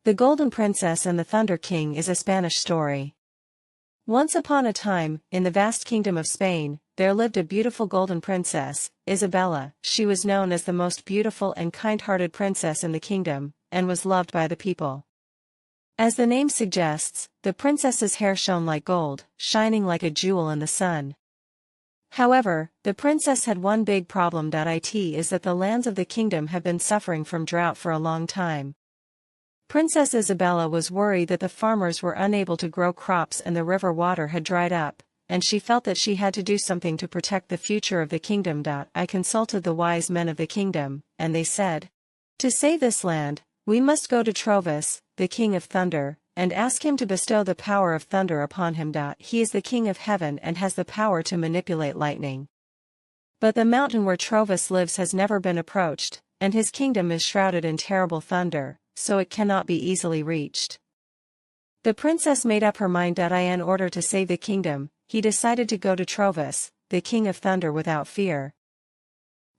The Golden Princess and the Thunder King is a Spanish story. Once upon a time, in the vast kingdom of Spain, there lived a beautiful golden princess, Isabella. She was known as the most beautiful and kind-hearted princess in the kingdom, and was loved by the people. As the name suggests, the princess's hair shone like gold, shining like a jewel in the sun. However, the princess had one big problem. It is that the lands of the kingdom have been suffering from drought for a long time. Princess Isabella was worried that the farmers were unable to grow crops and the river water had dried up, and she felt that she had to do something to protect the future of the kingdom. I consulted the wise men of the kingdom, and they said, "To save this land, we must go to Troves, the king of thunder, and ask him to bestow the power of thunder upon him. He is the king of heaven and has the power to manipulate lightning. But the mountain where Troves lives has never been approached, and his kingdom is shrouded in terrible thunder, so it cannot be easily reached." The princess made up her mind. In order to save the kingdom, he decided to go to Troves, the king of thunder, without fear.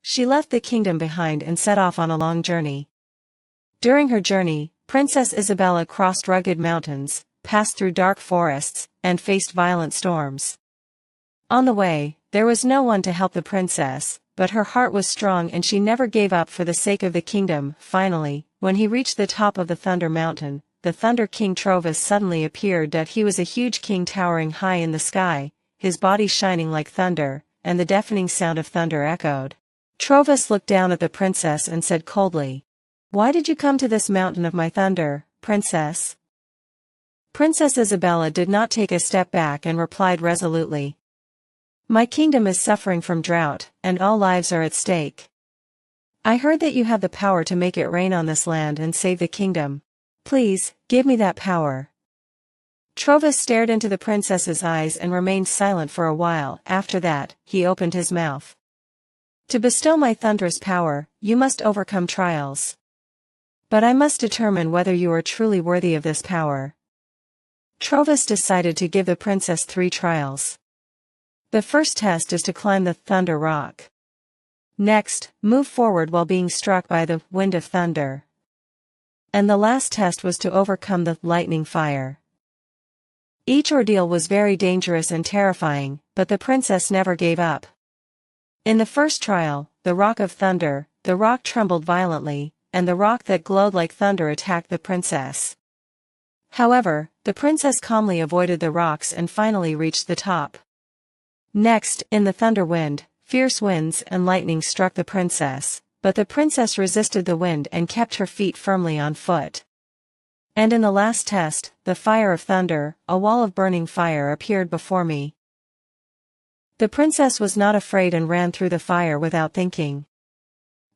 She left the kingdom behind and set off on a long journey. During her journey, Princess Isabella crossed rugged mountains, passed through dark forests, and faced violent storms. On the way, there was no one to help the princess, but her heart was strong and she never gave up for the sake of the kingdom. Finally, when he reached the top of the Thunder Mountain, the Thunder King Troves suddenly appeared. He was a huge king towering high in the sky, his body shining like thunder, and the deafening sound of thunder echoed. Troves looked down at the princess and said coldly, "Why did you come to this mountain of my thunder, princess?" Princess Isabella did not take a step back and replied resolutely, "My kingdom is suffering from drought, and all lives are at stake. I heard that you have the power to make it rain on this land and save the kingdom. Please, give me that power." Troves stared into the princess's eyes and remained silent for a while. After that, he opened his mouth. "To bestow my thunderous power, you must overcome trials. But I must determine whether you are truly worthy of this power." Troves decided to give the princess 3 trials. The first test is to climb the Thunder Rock. Next, move forward while being struck by the wind of thunder. And the last test was to overcome the lightning fire. Each ordeal was very dangerous and terrifying, but the princess never gave up. In the first trial, the Rock of Thunder, the rock trembled violently, and the rock that glowed like thunder attacked the princess. However, the princess calmly avoided the rocks and finally reached the top. Next, in the thunder wind, fierce winds and lightning struck the princess, but the princess resisted the wind and kept her feet firmly on foot. And in the last test, the fire of thunder, a wall of burning fire appeared before me. The princess was not afraid and ran through the fire without thinking.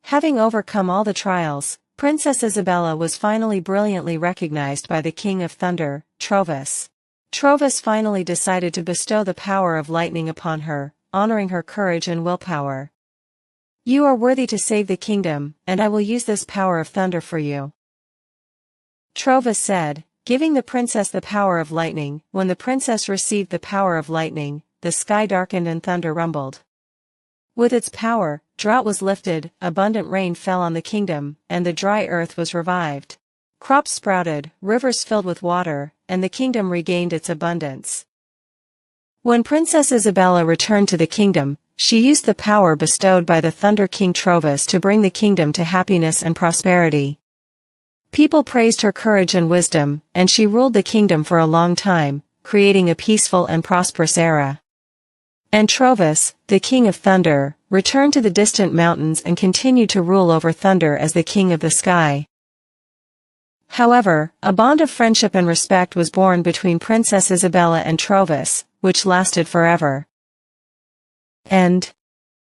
Having overcome all the trials, Princess Isabella was finally brilliantly recognized by the King of Thunder, Troves. Troves finally decided to bestow the power of lightning upon her, honoring her courage and willpower. "You are worthy to save the kingdom, and I will use this power of thunder for you," Troves said, giving the princess the power of lightning. When the princess received the power of lightning, the sky darkened and thunder rumbled. With its power, drought was lifted, abundant rain fell on the kingdom, and the dry earth was revived. Crops sprouted, rivers filled with water, and the kingdom regained its abundance. When Princess Isabella returned to the kingdom, she used the power bestowed by the Thunder King Troves to bring the kingdom to happiness and prosperity. People praised her courage and wisdom, and she ruled the kingdom for a long time, creating a peaceful and prosperous era. And Troves, the King of Thunder, returned to the distant mountains and continued to rule over thunder as the king of the sky. However, a bond of friendship and respect was born between Princess Isabella and Troves, which lasted forever. End.